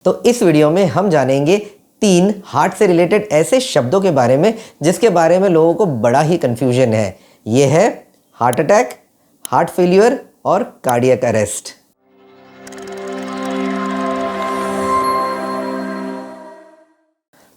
तो इस वीडियो में हम जानेंगे 3 हार्ट से रिलेटेड ऐसे शब्दों के बारे में जिसके बारे में लोगों को बड़ा ही कंफ्यूजन है। ये है हार्ट अटैक, हार्ट फेल्यूर और कार्डियक अरेस्ट।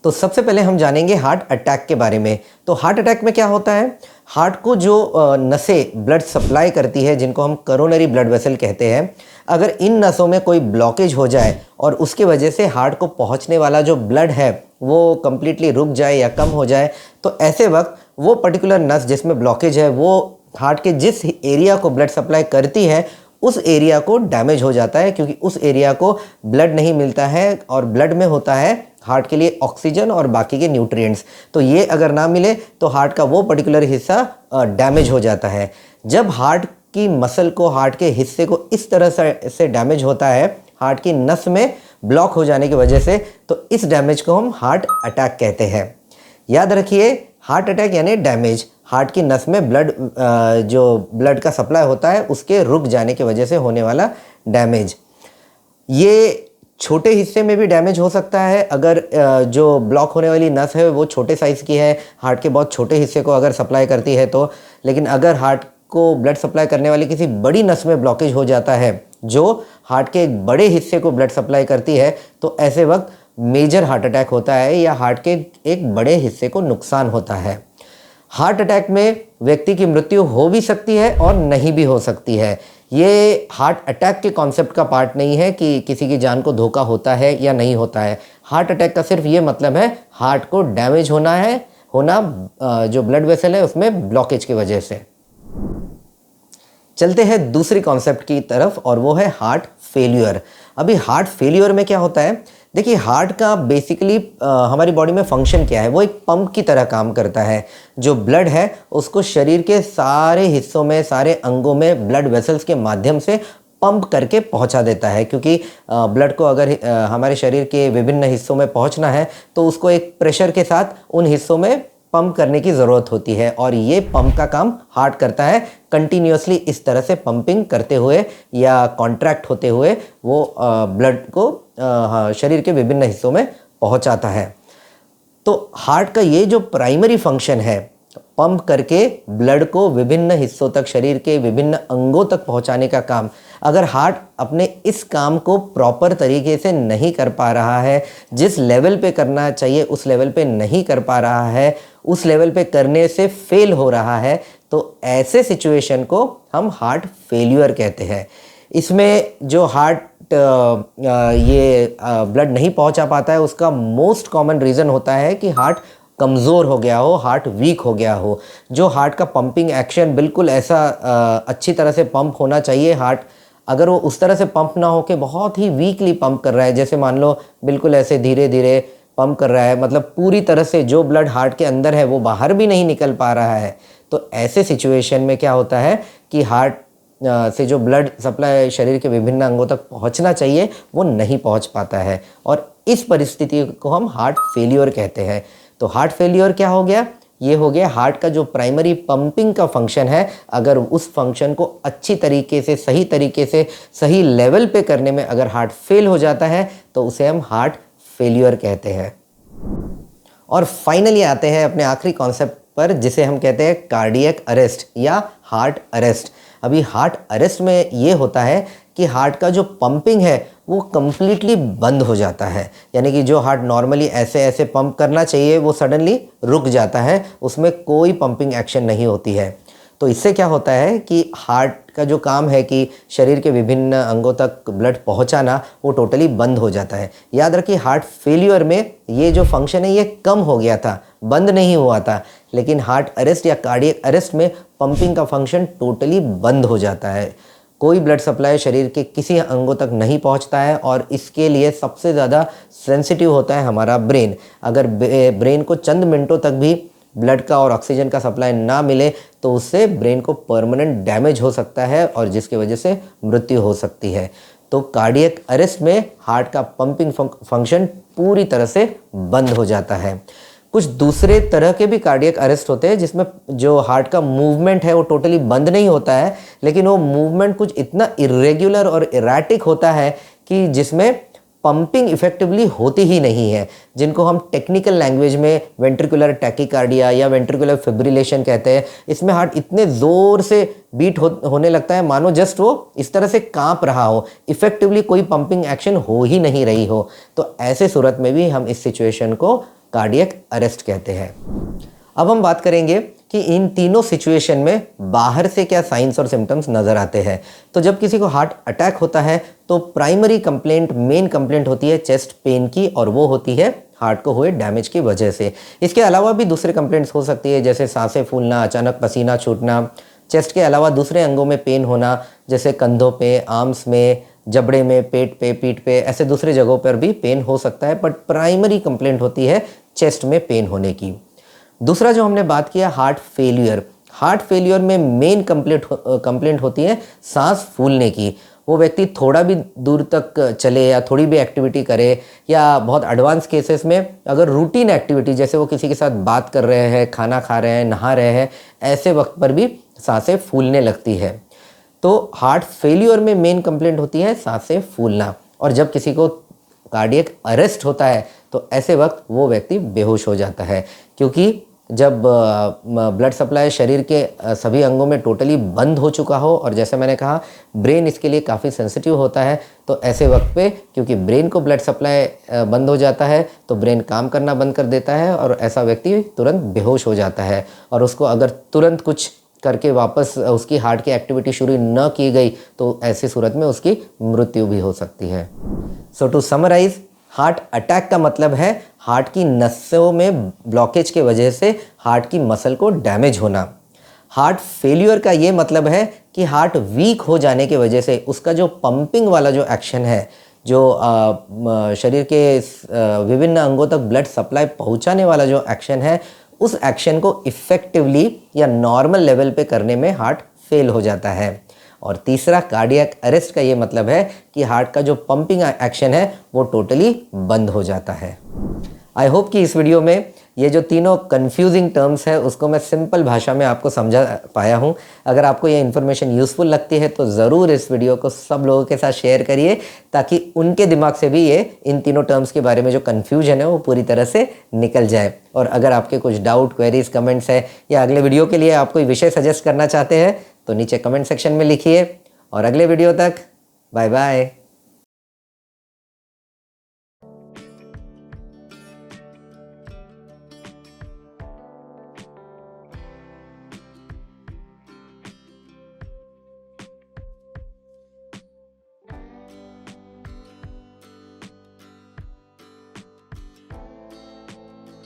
तो सबसे पहले हम जानेंगे हार्ट अटैक के बारे में। तो हार्ट अटैक में क्या होता है, हार्ट को जो नसें ब्लड सप्लाई करती है जिनको हम करोनरी ब्लड वेसल कहते हैं, अगर इन नसों में कोई ब्लॉकेज हो जाए और उसके वजह से हार्ट को पहुंचने वाला जो ब्लड है वो कम्प्लीटली रुक जाए या कम हो जाए, तो ऐसे वक्त वो पर्टिकुलर नस जिसमें ब्लॉकेज है वो हार्ट के जिस एरिया को ब्लड सप्लाई करती है उस एरिया को डैमेज हो जाता है, क्योंकि उस एरिया को ब्लड नहीं मिलता है और ब्लड में होता है हार्ट के लिए ऑक्सीजन और बाकी के न्यूट्रिएंट्स। तो ये अगर ना मिले तो हार्ट का वो पर्टिकुलर हिस्सा डैमेज हो जाता है। जब हार्ट की मसल को, हार्ट के हिस्से को इस तरह से डैमेज होता है हार्ट की नस में ब्लॉक हो जाने की वजह से, तो इस डैमेज को हम हार्ट अटैक कहते हैं। याद रखिए, हार्ट अटैक यानी डैमेज, हार्ट की नस में जो ब्लड का सप्लाई होता है उसके रुक जाने की वजह से होने वाला डैमेज। ये छोटे हिस्से में भी डैमेज हो सकता है, अगर जो ब्लॉक होने वाली नस है वो छोटे साइज़ की है, हार्ट के बहुत छोटे हिस्से को अगर सप्लाई करती है तो। लेकिन अगर हार्ट को ब्लड सप्लाई करने वाली किसी बड़ी नस में ब्लॉकेज हो जाता है जो हार्ट के एक बड़े हिस्से को ब्लड सप्लाई करती है, तो ऐसे वक्त मेजर हार्ट अटैक होता है या हार्ट के एक बड़े हिस्से को नुकसान होता है। हार्ट अटैक में व्यक्ति की मृत्यु हो भी सकती है और नहीं भी हो सकती है। ये हार्ट अटैक के कॉन्सेप्ट का पार्ट नहीं है कि किसी की जान को धोखा होता है या नहीं होता है। हार्ट अटैक का सिर्फ ये मतलब है हार्ट को डैमेज होना जो ब्लड वेसल है उसमें ब्लॉकेज की वजह से। चलते हैं दूसरी कॉन्सेप्ट की तरफ और वो है हार्ट फेल्यूर। अभी हार्ट फेल्यूर में क्या होता है, देखिए हार्ट का बेसिकली हमारी बॉडी में फंक्शन क्या है, वो एक पंप की तरह काम करता है। जो ब्लड है उसको शरीर के सारे हिस्सों में, सारे अंगों में ब्लड वेसल्स के माध्यम से पंप करके पहुंचा देता है, क्योंकि ब्लड को अगर हमारे शरीर के विभिन्न हिस्सों में पहुंचना है तो उसको एक प्रेशर के साथ उन हिस्सों में पंप करने की ज़रूरत होती है, और ये पंप का काम हार्ट करता है। कंटिन्यूसली इस तरह से पंपिंग करते हुए या कॉन्ट्रैक्ट होते हुए वो ब्लड को शरीर के विभिन्न हिस्सों में पहुंचाता है। तो हार्ट का ये जो प्राइमरी फंक्शन है, पंप करके ब्लड को विभिन्न हिस्सों तक, शरीर के विभिन्न अंगों तक पहुंचाने का काम, अगर हार्ट अपने इस काम को प्रॉपर तरीके से नहीं कर पा रहा है, जिस लेवल पे करना चाहिए उस लेवल पे नहीं कर पा रहा है, उस लेवल पे करने से फेल हो रहा है, तो ऐसे सिचुएशन को हम हार्ट फेल्यूर कहते हैं। इसमें जो हार्ट ये ब्लड नहीं पहुंचा पाता है उसका मोस्ट कॉमन रीज़न होता है कि हार्ट कमज़ोर हो गया हो, हार्ट वीक हो गया हो। जो हार्ट का पंपिंग एक्शन बिल्कुल ऐसा अच्छी तरह से पंप होना चाहिए, हार्ट अगर वो उस तरह से पंप ना हो के बहुत ही वीकली पंप कर रहा है, जैसे मान लो बिल्कुल ऐसे धीरे धीरे पंप कर रहा है, मतलब पूरी तरह से जो ब्लड हार्ट के अंदर है वो बाहर भी नहीं निकल पा रहा है, तो ऐसे सिचुएशन में क्या होता है कि हार्ट से जो ब्लड सप्लाई शरीर के विभिन्न अंगों तक पहुंचना चाहिए वो नहीं पहुंच पाता है, और इस परिस्थिति को हम हार्ट फेल्यूर कहते हैं। तो हार्ट फेल्यूर क्या हो गया, ये हो गया हार्ट का जो प्राइमरी पंपिंग का फंक्शन है, अगर उस फंक्शन को अच्छी तरीके से, सही तरीके से, सही लेवल पे करने में अगर हार्ट फेल हो जाता है तो उसे हम हार्ट फेल्यूर कहते हैं। और फाइनली आते हैं अपने आखिरी कॉन्सेप्ट पर, जिसे हम कहते हैं कार्डियक अरेस्ट या हार्ट अरेस्ट। अभी हार्ट अरेस्ट में ये होता है कि हार्ट का जो पंपिंग है वो कम्प्लीटली बंद हो जाता है, यानी कि जो हार्ट नॉर्मली ऐसे ऐसे पंप करना चाहिए वो सडनली रुक जाता है, उसमें कोई पंपिंग एक्शन नहीं होती है। तो इससे क्या होता है कि हार्ट का जो काम है कि शरीर के विभिन्न अंगों तक ब्लड पहुंचाना, वो टोटली बंद हो जाता है। याद रखिए, हार्ट फेल्यूर में ये जो फंक्शन है ये कम हो गया था, बंद नहीं हुआ था, लेकिन हार्ट अरेस्ट या कार्डियक अरेस्ट में पंपिंग का फंक्शन टोटली बंद हो जाता है। कोई ब्लड सप्लाई शरीर के किसी अंगों तक नहीं पहुंचता है, और इसके लिए सबसे ज़्यादा सेंसिटिव होता है हमारा ब्रेन। अगर ब्रेन को चंद मिनटों तक भी ब्लड का और ऑक्सीजन का सप्लाई ना मिले तो उससे ब्रेन को परमानेंट डैमेज हो सकता है और जिसकी वजह से मृत्यु हो सकती है। तो कार्डियक अरेस्ट में हार्ट का पंपिंग फंक्शन पूरी तरह से बंद हो जाता है। कुछ दूसरे तरह के भी कार्डियक अरेस्ट होते हैं जिसमें जो हार्ट का मूवमेंट है वो टोटली बंद नहीं होता है, लेकिन वो मूवमेंट कुछ इतना इरेग्युलर और इरेटिक होता है कि जिसमें पंपिंग इफेक्टिवली होती ही नहीं है, जिनको हम टेक्निकल लैंग्वेज में वेंट्रिकुलर टैकीकार्डिया या वेंट्रिकुलर फिब्रिलेशन कहते हैं। इसमें हार्ट इतने ज़ोर से बीट होने लगता है मानो जस्ट वो इस तरह से कांप रहा हो, इफेक्टिवली कोई पंपिंग एक्शन हो ही नहीं रही हो। तो ऐसे सूरत में भी हम इस सिचुएशन को कार्डियक अरेस्ट कहते हैं। अब हम बात करेंगे कि इन तीनों सिचुएशन में बाहर से क्या साइंस और सिम्टम्स नज़र आते हैं। तो जब किसी को हार्ट अटैक होता है तो प्राइमरी कंप्लेंट, मेन कंप्लेंट होती है चेस्ट पेन की, और वो होती है हार्ट को हुए डैमेज की वजह से। इसके अलावा भी दूसरे कंप्लेंट्स हो सकती है, जैसे सांसें फूलना, अचानक पसीना छूटना, चेस्ट के अलावा दूसरे अंगों में पेन होना, जैसे कंधों पे, आर्म्स में, जबड़े में, पेट पे, पीठ पे, ऐसे दूसरे जगहों पर भी पेन हो सकता है, बट प्राइमरी कंप्लेंट होती है चेस्ट में पेन होने की। दूसरा जो हमने बात किया हार्ट फेल्यूर। हार्ट फेल्यूर में मेन कंप्लेंट होती है सांस फूलने की। वो व्यक्ति थोड़ा भी दूर तक चले या थोड़ी भी एक्टिविटी करे, या बहुत एडवांस केसेस में अगर रूटीन एक्टिविटी जैसे वो किसी के साथ बात कर रहे हैं, खाना खा रहे हैं, नहा रहे हैं, ऐसे वक्त पर भी सांसें फूलने लगती है। तो हार्ट फेल्यूर में मेन कंप्लेंट होती है सांसें फूलना। और जब किसी को कार्डियक अरेस्ट होता है तो ऐसे वक्त वो व्यक्ति बेहोश हो जाता है, क्योंकि जब ब्लड सप्लाई शरीर के सभी अंगों में टोटली बंद हो चुका हो, और जैसे मैंने कहा ब्रेन इसके लिए काफ़ी सेंसिटिव होता है, तो ऐसे वक्त पे क्योंकि ब्रेन को ब्लड सप्लाई बंद हो जाता है तो ब्रेन काम करना बंद कर देता है और ऐसा व्यक्ति तुरंत बेहोश हो जाता है। और उसको अगर तुरंत कुछ करके वापस उसकी हार्ट की एक्टिविटी शुरू न की गई तो ऐसी सूरत में उसकी मृत्यु भी हो सकती है। सो टू समराइज, हार्ट अटैक का मतलब है हार्ट की नसों में ब्लॉकेज के वजह से हार्ट की मसल को डैमेज होना। हार्ट फेल्यूर का ये मतलब है कि हार्ट वीक हो जाने की वजह से उसका जो पंपिंग वाला जो एक्शन है, जो शरीर के विभिन्न अंगों तक ब्लड सप्लाई पहुंचाने वाला जो एक्शन है, उस एक्शन को इफ़ेक्टिवली या नॉर्मल लेवल पे करने में हार्ट फेल हो जाता है। और तीसरा कार्डियक अरेस्ट का ये मतलब है कि हार्ट का जो पंपिंग एक्शन है वो टोटली बंद हो जाता है। आई होप कि इस वीडियो में ये जो तीनों कंफ्यूजिंग टर्म्स है उसको मैं सिंपल भाषा में आपको समझा पाया हूँ। अगर आपको ये इन्फॉर्मेशन यूज़फुल लगती है तो ज़रूर इस वीडियो को सब लोगों के साथ शेयर करिए, ताकि उनके दिमाग से भी ये इन तीनों टर्म्स के बारे में जो कन्फ्यूजन है वो पूरी तरह से निकल जाए। और अगर आपके कुछ डाउट, क्वेरीज, कमेंट्स है या अगले वीडियो के लिए आप कोई विषय सजेस्ट करना चाहते हैं तो नीचे कमेंट सेक्शन में लिखिए। और अगले वीडियो तक बाय बाय।